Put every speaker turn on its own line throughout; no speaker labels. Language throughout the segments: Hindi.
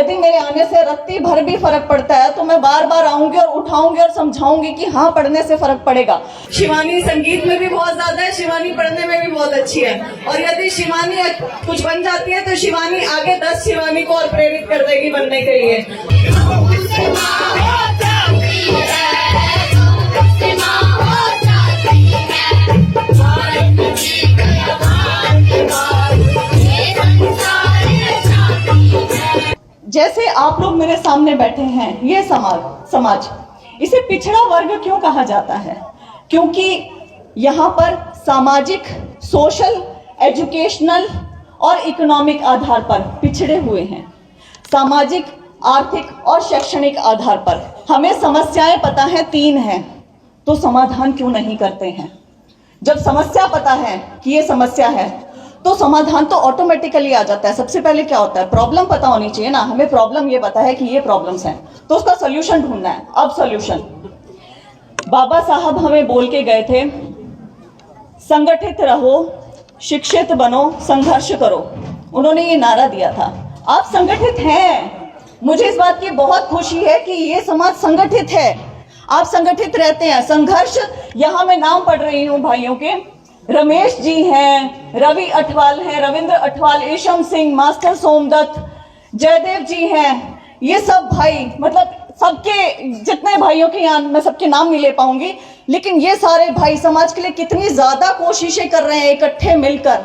यदि मेरे आने से रत्ती भर भी फर्क पड़ता है तो मैं बार बार आऊंगी और उठाऊंगी और समझाऊंगी कि हाँ, पढ़ने से फर्क पड़ेगा। शिवानी संगीत में भी बहुत ज्यादा है, शिवानी पढ़ने में भी बहुत अच्छी है, और यदि शिवानी कुछ बन जाती है तो शिवानी आगे 10 शिवानी को और प्रेरित कर देगी बनने के लिए। जैसे आप लोग मेरे सामने बैठे हैं, ये समाज इसे पिछड़ा वर्ग क्यों कहा जाता है? क्योंकि यहाँ पर सामाजिक, सोशल, एजुकेशनल और इकोनॉमिक आधार पर पिछड़े हुए हैं। सामाजिक, आर्थिक और शैक्षणिक आधार पर हमें समस्याएं पता है 3 हैं, तो समाधान क्यों नहीं करते हैं? जब समस्या पता है कि ये समस्या है तो समाधान तो ऑटोमेटिकली आ जाता है। सबसे पहले क्या होता है? प्रॉब्लम पता होनी चाहिए ना। हमें प्रॉब्लम ये पता है कि ये प्रॉब्लम्स हैं, तो उसका सोल्यूशन ढूंढना है। अब सोल्यूशन, बाबा साहब हमें बोल के गए थे, संगठित रहो, शिक्षित बनो, संघर्ष करो। उन्होंने ये नारा दिया था। आप संगठित हैं, मुझे इस बात की बहुत खुशी है कि ये समाज संगठित है, आप संगठित रहते हैं। संघर्ष, यहाँ मैं नाम पढ़ रही हूँ भाइयों के, रमेश जी हैं, रवि अठवाल हैं, रविंद्र अठवाल, ईशम सिंह, मास्टर सोमदत्त, जयदेव जी हैं। ये सब भाई, मतलब सबके जितने भाइयों के यहाँ मैं सबके नाम नहीं ले पाऊंगी, लेकिन ये सारे भाई समाज के लिए कितनी ज्यादा कोशिशें कर रहे हैं इकट्ठे मिलकर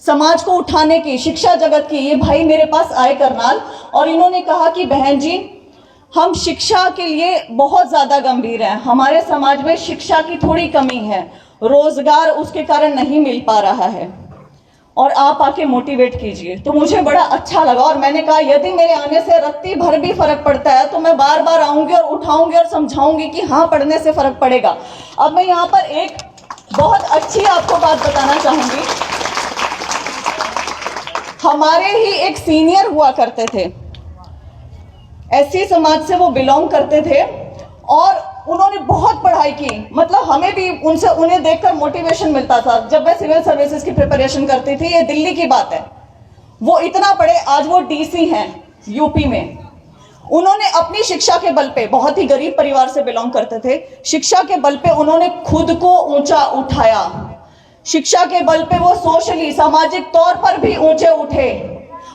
समाज को उठाने की, शिक्षा जगत की। ये भाई मेरे पास आए करनाल, और इन्होंने कहा कि बहन जी, हम शिक्षा के लिए बहुत ज्यादा गंभीर हैं, हमारे समाज में शिक्षा की थोड़ी कमी है, रोजगार उसके कारण नहीं मिल पा रहा है, और आप आके मोटिवेट कीजिए। तो मुझे बड़ा अच्छा लगा, और मैंने कहा यदि मेरे आने से रत्ती भर भी फर्क पड़ता है तो मैं बार बार आऊंगी और उठाऊंगी और समझाऊंगी कि हाँ, पढ़ने से फर्क पड़ेगा। अब मैं यहाँ पर एक बहुत अच्छी आपको बात बताना चाहूंगी। हमारे ही एक सीनियर हुआ करते थे, एससी समाज से वो बिलोंग करते थे, और उन्होंने बहुत पढ़ाई की। मतलब हमें भी उन्हें देखकर मोटिवेशन मिलता था। जब मैं सिविल सर्विसेज की प्रिपरेशन करती थी, ये दिल्ली की बात है, वो इतना पढ़े, आज वो डीसी हैं यूपी में। उन्होंने अपनी शिक्षा के बल पे, बहुत ही गरीब परिवार से बिलोंग करते थे, शिक्षा के बल पे उन्होंने खुद को ऊंचा उठाया। शिक्षा के बल पे वो सोशली, सामाजिक तौर पर भी ऊंचे उठे,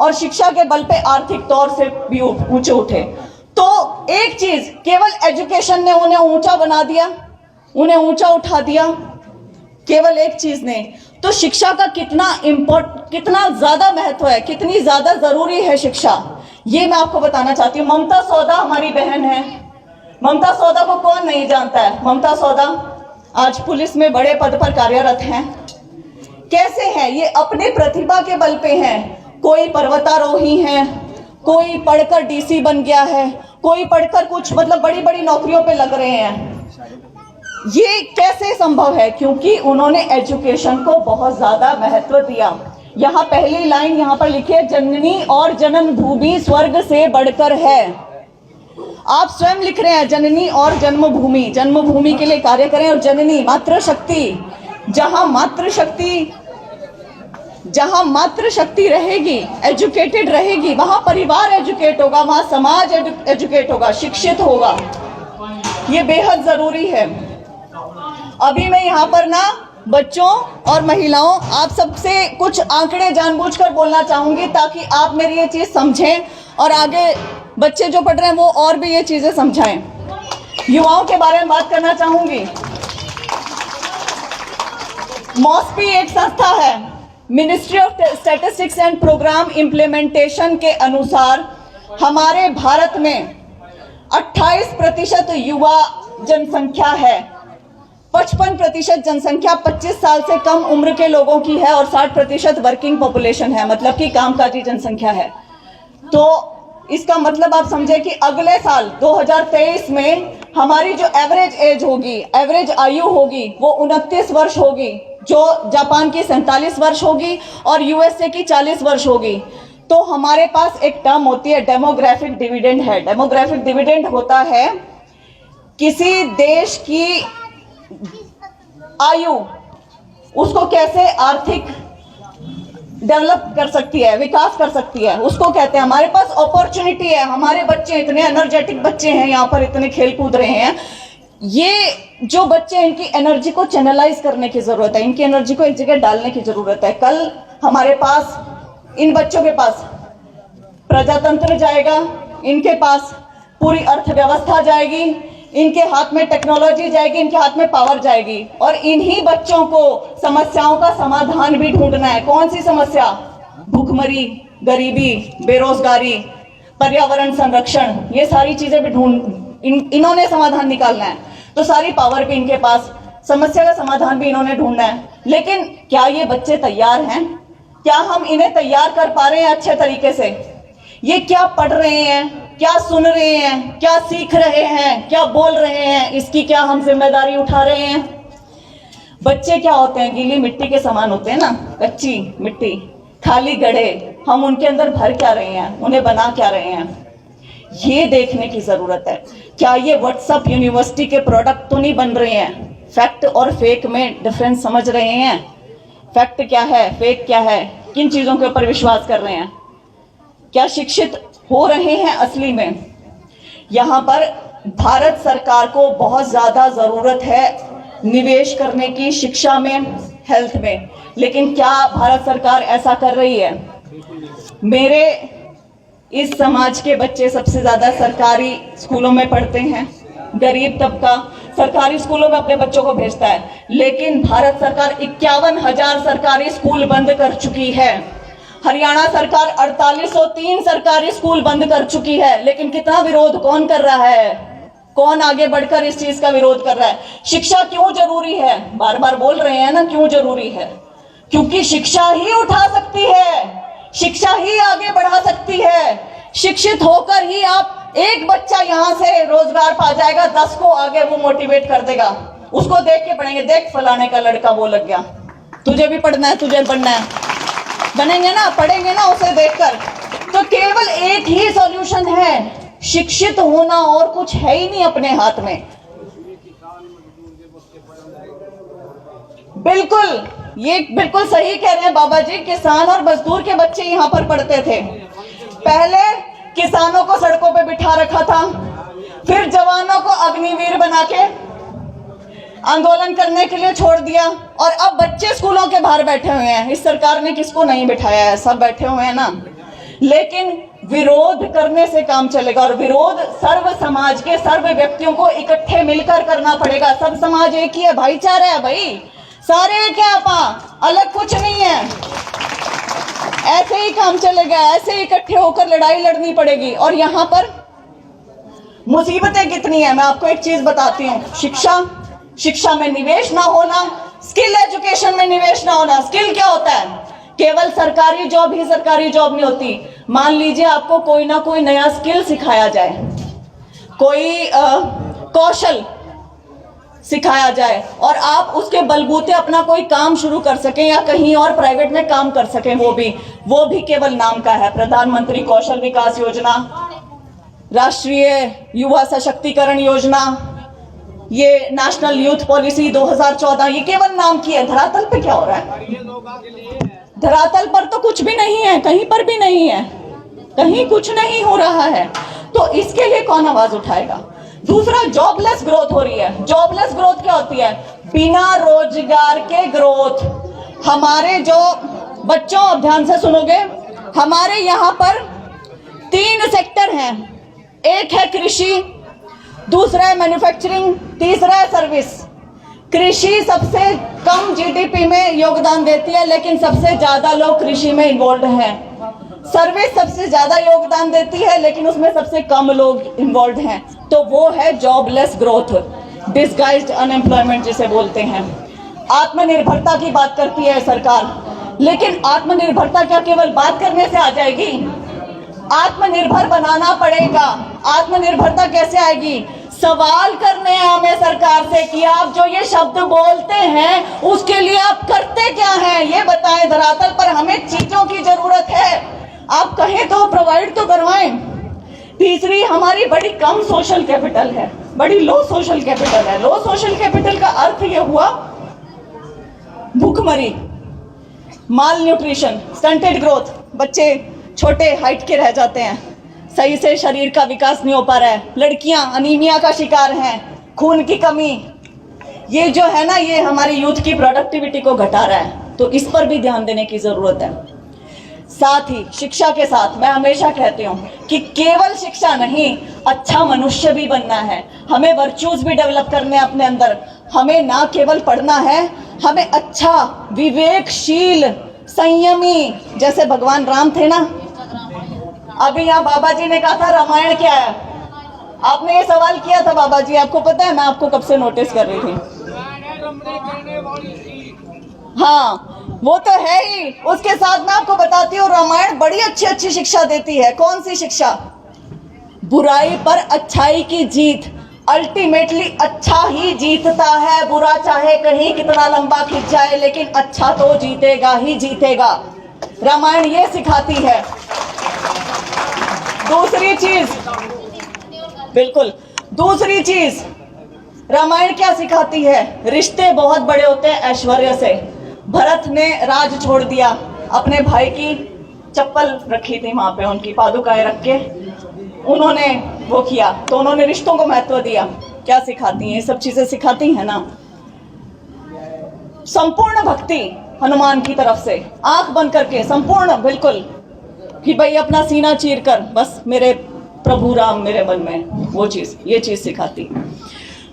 और शिक्षा के बल पे आर्थिक तौर से भी ऊंचे उठे। तो एक चीज, केवल एजुकेशन ने उन्हें ऊंचा बना दिया, उन्हें ऊंचा उठा दिया, केवल एक चीज ने। तो शिक्षा का कितना ज्यादा महत्व है, कितनी ज्यादा जरूरी है शिक्षा, ये मैं आपको बताना चाहती हूँ। ममता सौदा हमारी बहन है। ममता सौदा को कौन नहीं जानता है? ममता सौदा आज पुलिस में बड़े पद पर कार्यरत हैं। कैसे हैं? ये अपने प्रतिभा के बल पे हैं। कोई पर्वतारोही है, कोई पढ़कर डीसी बन गया है, कोई पढ़कर कुछ मतलब बड़ी बड़ी नौकरियों पे लग रहे हैं। ये कैसे संभव है? क्योंकि उन्होंने एजुकेशन को बहुत ज्यादा महत्व दिया। यहाँ पहली लाइन यहाँ पर लिखी है, जननी और जन्मभूमि स्वर्ग से बढ़कर है। आप स्वयं लिख रहे हैं जननी और जन्मभूमि, जन्मभूमि के लिए कार्य करें। और जननी, मातृशक्ति, जहां मातृशक्ति रहेगी, एजुकेटेड रहेगी, वहां परिवार एजुकेट होगा, वहां समाज एजुकेट होगा, शिक्षित होगा। ये बेहद जरूरी है। अभी मैं यहाँ पर ना बच्चों और महिलाओं, आप सबसे कुछ आंकड़े जानबूझकर बोलना चाहूंगी ताकि आप मेरी ये चीज समझें और आगे बच्चे जो पढ़ रहे हैं वो और भी ये चीजें समझाएं। युवाओं के बारे में बात करना चाहूंगी। मॉस्पी एक संस्था है, ministry of statistics and programme implementation के अनुसार हमारे भारत में 28% युवा जनसंख्या है, 55% जनसंख्या 25 साल से कम उम्र के लोगों की है, और 60% वर्किंग पॉपुलेशन है, मतलब कि कामकाजी जनसंख्या है। तो इसका मतलब आप समझे कि अगले साल 2023 में हमारी जो एवरेज एज होगी, एवरेज आयु होगी, वो 29 वर्ष होगी, जो जापान की 47 वर्ष होगी और यूएसए की 40 वर्ष होगी। तो हमारे पास एक टर्म होती है, डेमोग्राफिक डिविडेंड है। डेमोग्राफिक डिविडेंड होता है किसी देश की आयु, उसको कैसे आर्थिक डेवलप कर सकती है, विकास कर सकती है, उसको कहते हैं। हमारे पास अपॉर्चुनिटी है, हमारे बच्चे इतने एनर्जेटिक बच्चे हैं, यहाँ पर इतने खेल कूद रहे हैं। ये जो बच्चे, इनकी एनर्जी को चैनलाइज करने की जरूरत है, इनकी एनर्जी को एक जगह डालने की जरूरत है। कल हमारे पास, इन बच्चों के पास प्रजातंत्र जाएगा, इनके पास पूरी अर्थव्यवस्था जाएगी, इनके हाथ में टेक्नोलॉजी जाएगी, इनके हाथ में पावर जाएगी, और इन्हीं बच्चों को समस्याओं का समाधान भी ढूंढना है। कौन सी समस्या? भूखमरी, गरीबी, बेरोजगारी, पर्यावरण संरक्षण, ये सारी चीजें भी इन्होंने समाधान निकालना है। तो सारी पावर भी इनके पास, समस्या का समाधान भी इन्होंने ढूंढना है। लेकिन क्या ये बच्चे तैयार हैं? क्या हम इन्हें तैयार कर पा रहे हैं अच्छे तरीके से? ये क्या पढ़ रहे हैं, क्या सुन रहे हैं, क्या सीख रहे हैं, क्या बोल रहे हैं, इसकी क्या हम जिम्मेदारी उठा रहे हैं? बच्चे क्या होते हैं? गीली मिट्टी के समान होते हैं ना, कच्ची मिट्टी, खाली गड्ढे। हम उनके अंदर भर क्या रहे हैं, उन्हें बना क्या रहे हैं, ये देखने की जरूरत है। क्या ये व्हाट्सएप यूनिवर्सिटी के प्रोडक्ट तो नहीं बन रहे हैं? फैक्ट और फेक में डिफरेंस समझ रहे हैं? फैक्ट क्या है, फेक क्या है, किन चीजों के ऊपर विश्वास कर रहे हैं? क्या शिक्षित हो रहे हैं असली में? यहाँ पर भारत सरकार को बहुत ज्यादा जरूरत है निवेश करने की, शिक्षा में, हेल्थ में। लेकिन क्या भारत सरकार ऐसा कर रही है? मेरे इस समाज के बच्चे सबसे ज्यादा सरकारी स्कूलों में पढ़ते हैं। गरीब तबका सरकारी स्कूलों में अपने बच्चों को भेजता है, लेकिन भारत सरकार 51,000 सरकारी स्कूल बंद कर चुकी है। हरियाणा सरकार 4803 सरकारी स्कूल बंद कर चुकी है। लेकिन कितना विरोध कौन कर रहा है? कौन आगे बढ़कर इस चीज का विरोध कर रहा है? शिक्षा क्यों जरूरी है? बार बार बोल रहे हैं ना, क्यों जरूरी है? क्योंकि शिक्षा ही उठा सकती है, शिक्षा ही आगे बढ़ा सकती है। शिक्षित होकर ही आप, एक बच्चा यहाँ से रोजगार पा जाएगा, 10 को आगे वो मोटिवेट कर देगा। उसको देख के पढ़ेंगे, देख फलाने का लड़का वो लग गया, तुझे भी पढ़ना है, तुझे पढ़ना है, बनेंगे ना, पढ़ेंगे ना उसे देखकर। तो केवल एक ही सॉल्यूशन है, शिक्षित होना, और कुछ है ही नहीं अपने हाथ में। बिल्कुल, ये बिल्कुल सही कह रहे हैं बाबा जी। किसान और मजदूर के बच्चे यहाँ पर पढ़ते थे। पहले किसानों को सड़कों पे बिठा रखा था, फिर जवानों को अग्निवीर बना के आंदोलन करने के लिए छोड़ दिया, और अब बच्चे स्कूलों के बाहर बैठे हुए हैं। इस सरकार ने किसको नहीं बिठाया है? सब बैठे हुए हैं ना। लेकिन विरोध करने से काम चलेगा, और विरोध सर्व समाज के, सर्व व्यक्तियों को इकट्ठे मिलकर करना पड़ेगा। सब समाज एक ही है, भाईचारा है भाई, सारे एक है, आपा अलग कुछ नहीं है। ऐसे ही काम चलेगा, ऐसे ही इकट्ठे होकर लड़ाई लड़नी पड़ेगी। और यहाँ पर मुसीबतें कितनी है, मैं आपको एक चीज बताती हूँ। शिक्षा में निवेश ना होना, स्किल एजुकेशन में निवेश ना होना। स्किल क्या होता है? केवल सरकारी जॉब ही सरकारी जॉब नहीं होती। मान लीजिए आपको कोई ना कोई नया स्किल सिखाया जाए, कोई कौशल सिखाया जाए, और आप उसके बलबूते अपना कोई काम शुरू कर सकें या कहीं और प्राइवेट में काम कर सकें। वो भी केवल नाम का है। प्रधानमंत्री कौशल विकास योजना, राष्ट्रीय युवा सशक्तिकरण योजना, ये नेशनल यूथ पॉलिसी 2014, ये केवल नाम की है। धरातल पे क्या हो रहा है? धरातल पर तो कुछ भी नहीं है, कहीं पर भी नहीं है, कहीं कुछ नहीं हो रहा है। तो इसके लिए कौन आवाज उठाएगा? दूसरा, जॉबलेस ग्रोथ हो रही है। जॉबलेस ग्रोथ क्या होती है? बिना रोजगार के ग्रोथ। हमारे जो बच्चों, अब ध्यान से सुनोगे, हमारे यहाँ पर 3 सेक्टर हैं। एक है कृषि, दूसरा है मैन्युफैक्चरिंग, तीसरा है सर्विस। कृषि सबसे कम जीडीपी में योगदान देती है, लेकिन सबसे ज्यादा लोग कृषि में इन्वॉल्व हैं। सर्विस सबसे ज्यादा योगदान देती है, लेकिन उसमें सबसे कम लोग इन्वॉल्व हैं। तो वो है जॉबलेस ग्रोथ, डिसगाइज्ड अनएम्प्लॉयमेंट जिसे बोलते हैं। आत्मनिर्भरता की बात करती है सरकार, लेकिन आत्मनिर्भरता क्या केवल बात करने से आ जाएगी? आत्मनिर्भर बनाना पड़ेगा। आत्मनिर्भरता कैसे आएगी? सवाल करने हैं हमें सरकार से कि आप जो ये शब्द बोलते हैं उसके लिए आप करते क्या हैं, ये बताएं। धरातल पर हमें चीजों की जरूरत है, आप कहें तो प्रोवाइड तो करवाएं। तीसरी, हमारी बड़ी कम सोशल कैपिटल है, बड़ी लो सोशल कैपिटल है। लो सोशल कैपिटल का अर्थ ये हुआ भूखमरी। माल न्यूट्रिशन, स्टंटेड ग्रोथ, बच्चे छोटे हाइट के रह जाते हैं, सही से शरीर का विकास नहीं हो पा रहा है, लड़कियां अनीमिया का शिकार हैं, खून की कमी, ये जो है ना ये हमारी यूथ की प्रोडक्टिविटी को घटा रहा है, तो इस पर भी ध्यान देने की ज़रूरत है। साथ ही शिक्षा के साथ मैं हमेशा कहती हूँ कि केवल शिक्षा नहीं, अच्छा मनुष्य भी बनना है, हमें वर्च्यूज भी डेवलप करने हैं अपने अंदर। हमें ना केवल पढ़ना है, हमें अच्छा विवेकशील संयमी, जैसे भगवान राम थे ना, अभी यहाँ बाबा जी ने कहा था रामायण क्या है, आपने ये सवाल किया था बाबा जी, आपको पता है मैं आपको कब से नोटिस कर रही थी। हाँ वो तो है ही, उसके साथ मैं आपको बताती हूँ रामायण बड़ी अच्छी अच्छी शिक्षा देती है। कौन सी शिक्षा? बुराई पर अच्छाई की जीत, अल्टीमेटली अच्छा ही जीतता है, बुरा चाहे कहीं कितना लंबा खिंच जाए लेकिन अच्छा तो जीतेगा ही जीतेगा। रामायण ये सिखाती है। दूसरी चीज, बिल्कुल दूसरी चीज रामायण क्या सिखाती है? रिश्ते बहुत बड़े होते हैं ऐश्वर्य से। भरत ने राज छोड़ दिया, अपने भाई की चप्पल रखी थी वहां पे, उनकी पादुकाएं रख के उन्होंने वो किया, तो उन्होंने रिश्तों को महत्व दिया। क्या सिखाती हैं ये सब चीजें? सिखाती हैं ना संपूर्ण भक्ति हनुमान की तरफ से, आंख बंद करके संपूर्ण, बिल्कुल कि भाई अपना सीना चीर कर बस मेरे प्रभु राम मेरे मन में, वो चीज, ये चीज सिखाती।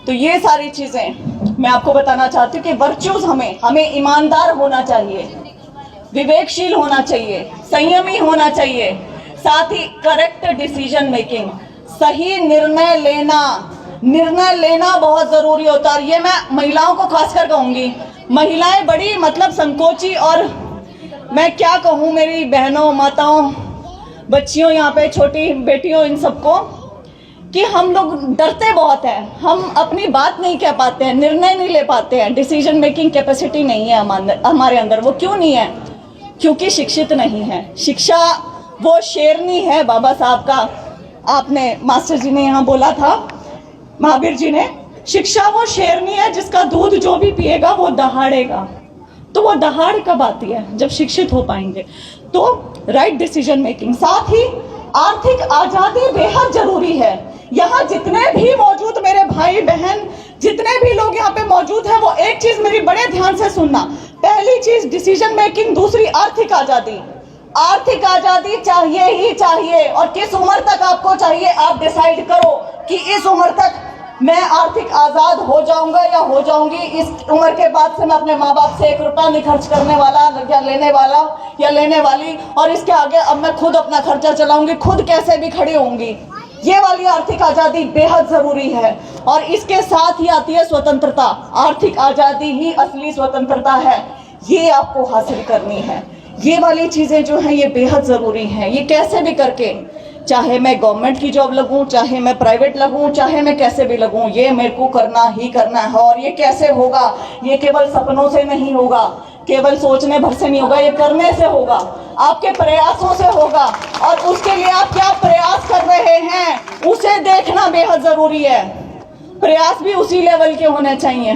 तो ये सारी चीजें मैं आपको बताना चाहती हूँ कि वर्च्यूज हमें ईमानदार होना चाहिए, विवेकशील होना चाहिए, संयमी होना चाहिए, साथ ही करेक्ट डिसीजन मेकिंग, सही निर्णय लेना बहुत जरूरी होता है। और ये मैं महिलाओं को खासकर कहूंगी, महिलाएं बड़ी मतलब संकोची, और मैं क्या कहूँ मेरी बहनों, माताओं, बच्चियों, यहाँ पे छोटी बेटियों, इन सबको, कि हम लोग डरते बहुत हैं, हम अपनी बात नहीं कह पाते हैं, निर्णय नहीं ले पाते हैं, डिसीजन मेकिंग कैपेसिटी नहीं है हमारे अंदर। वो क्यों नहीं है? क्योंकि शिक्षित नहीं है। शिक्षा वो शेरनी है बाबा साहब का, आपने मास्टर जी ने यहाँ बोला था, महावीर जी ने, शिक्षा वो शेरनी है जिसका दूध जो भी पिएगा वो दहाड़ेगा। तो वो दहाड़ कब आती है? जब शिक्षित हो पाएंगे। तो राइट डिसीजन मेकिंग, साथ ही आर्थिक आजादी बेहद जरूरी है। यहाँ जितने भी मौजूद मेरे भाई बहन, जितने भी लोग यहाँ पे मौजूद हैं, वो एक चीज मेरी बड़े ध्यान से सुनना। पहली चीज डिसीजन मेकिंग, दूसरी आर्थिक आजादी। आर्थिक आजादी चाहिए ही चाहिए, और किस उम्र तक आपको चाहिए आप डिसाइड करो कि इस उम्र तक मैं आर्थिक आजाद हो जाऊंगा या हो जाऊंगी। इस उम्र के बाद से मैं अपने माँ बाप से 1 रुपया नहीं खर्च करने वाला या लेने वाला या लेने वाली, और इसके आगे अब मैं खुद अपना खर्चा चलाऊंगी, खुद कैसे भी खड़ी होंगी। ये वाली आर्थिक आजादी बेहद जरूरी है। और इसके साथ ही आती है स्वतंत्रता। आर्थिक आजादी ही असली स्वतंत्रता है, ये आपको हासिल करनी है। ये वाली चीजें जो हैं ये बेहद जरूरी हैं। ये कैसे भी करके, चाहे मैं गवर्नमेंट की जॉब लगूं, चाहे मैं प्राइवेट लगूं, चाहे मैं कैसे भी लगूं, ये मेरे को करना ही करना है। और ये कैसे होगा? ये केवल सपनों से नहीं होगा, केवल सोचने भर से नहीं होगा, ये करने से होगा, आपके प्रयासों से होगा। और उसके लिए आप क्या प्रयास कर रहे हैं उसे देखना बेहद जरूरी है। प्रयास भी उसी लेवल के होने चाहिए।